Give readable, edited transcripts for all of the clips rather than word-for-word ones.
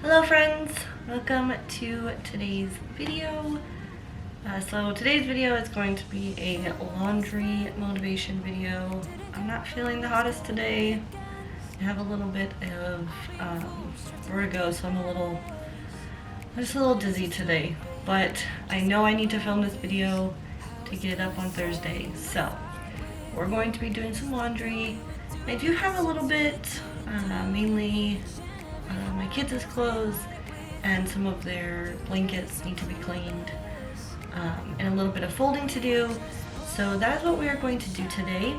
Hello friends, welcome to today's video. So today's video is going to be a laundry motivation video. I'm not feeling the hottest today. I have a little bit of vertigo, so I'm just a little dizzy today. But I know I need to film this video to get it up on Thursday. So we're going to be doing some laundry. I do have a little bit, mainly my kids' clothes and some of their blankets need to be cleaned, and a little bit of folding to do. So that's what we are going to do today.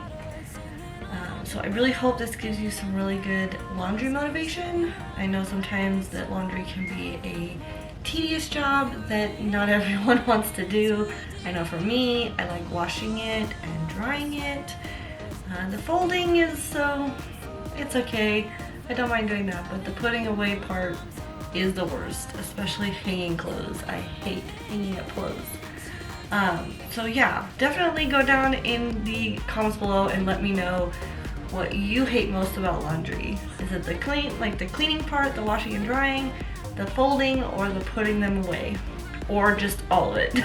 So I really hope this gives you some really good laundry motivation. I know sometimes that laundry can be a tedious job that not everyone wants to do. I know for me, I like washing it and drying it. The folding is it's okay. I don't mind doing that, but the putting away part is the worst, especially hanging clothes. I hate hanging up clothes. So yeah, definitely go down in the comments below and let me know what you hate most about laundry. Is it the cleaning part, the washing and drying, the folding, or the putting them away? Or just all of it?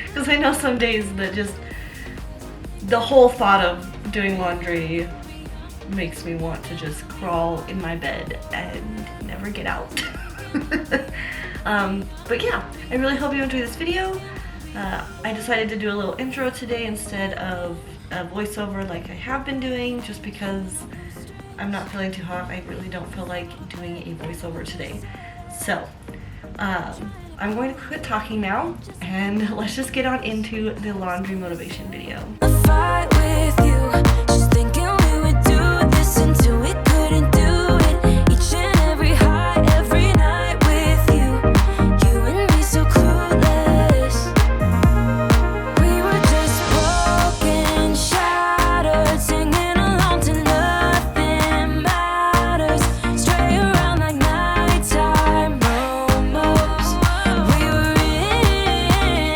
Because I know some days that just the whole thought of doing laundry makes me want to just crawl in my bed and never get out. But yeah, I really hope you enjoy this video. I decided to do a little intro today instead of a voiceover like I have been doing, just because I'm not feeling too hot. I really don't feel like doing a voiceover today. So I'm going to quit talking now and let's just get on into the laundry motivation video. Fight with you, just thinking we would do this until we couldn't do it. Each and every high, every night with you, you and me so clueless. We were just broken, shattered, singing along to nothing matters. Stray around like nighttime momos. We were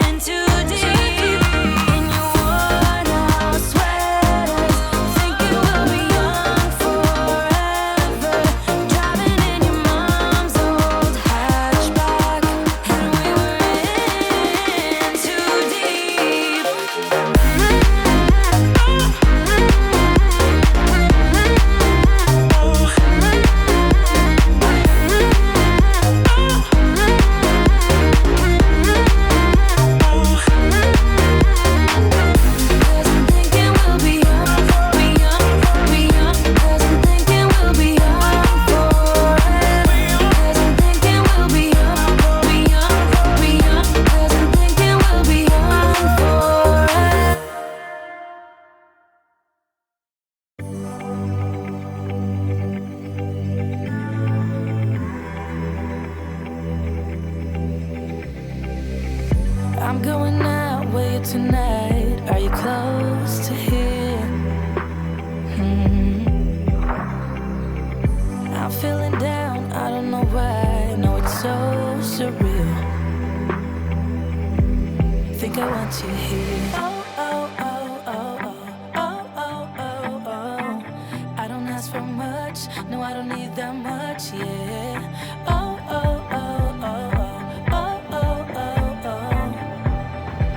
in too deep in your worn out sweaters, thinking we'll be young forever. Driving in your mom's old hatchback, and we were in too deep. Cause I'm thinking we'll be young, cause I'm thinking we'll be young forever. Cause I'm thinking we'll be young, cause I'm thinking we'll be young forever. I'm going out with you tonight. Are you close to here? I'm feeling down, I don't know why. No, it's so surreal. Think I want you here. Oh, oh, oh, oh, oh, oh, oh, oh, oh. I don't ask for much, no, I don't need that much, yeah. Oh, oh, oh, oh, oh, oh, oh, oh, oh.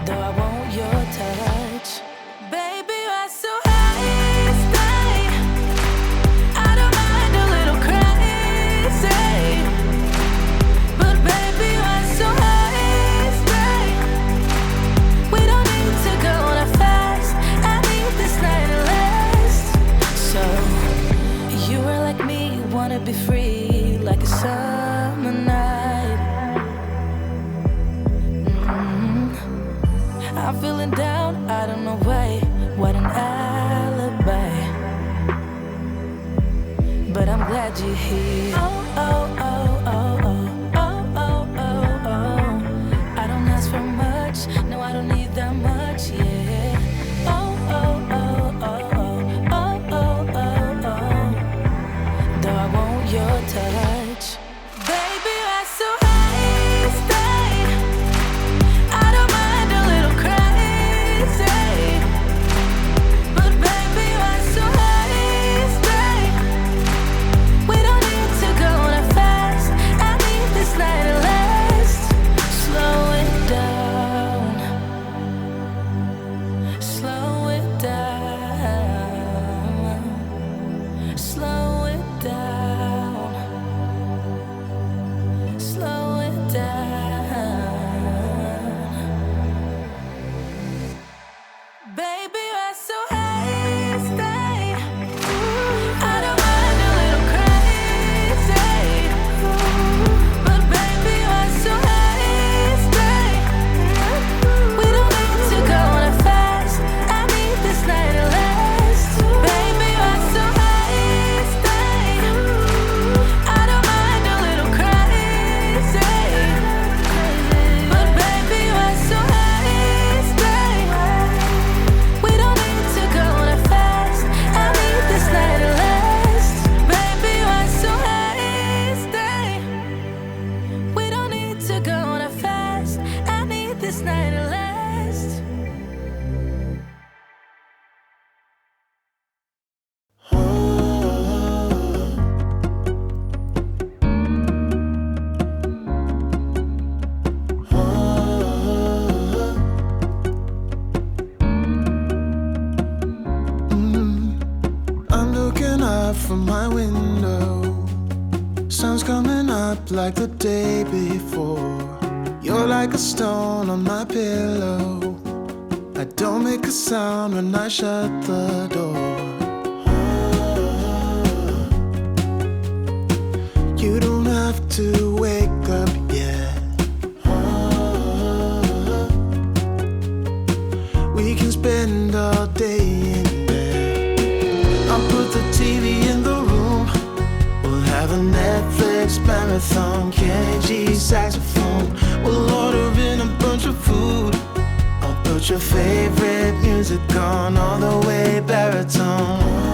Though I want your touch, baby, you're so high, stay. I don't mind a little crazy, but baby, you're so high, stay. We don't need to go that fast. I need this night to last. So you are like me, wanna be free like a summer night. I'm feeling down, I don't know why. What an alibi. But I'm glad you're here. Oh, oh, oh, oh, oh, oh, oh, oh, oh. I don't ask for much, no, I don't need that much, yeah. Oh, oh, oh, oh, oh, oh, oh, oh, oh. Though I want your touch, baby, you're so high, stay. I don't mind a little crazy, but baby, you're so high, stay. We don't need to go that fast. I Sun's coming up like the day before. You're like a stone on my pillow. I don't make a sound when I shut the door. You don't have to wake up yet. We can spend all day in bed. I'll put the TV in the room. We'll have a Netflix marathon, Kenny G saxophone. We'll order in a bunch of food. I'll put your favorite music on all the way baritone.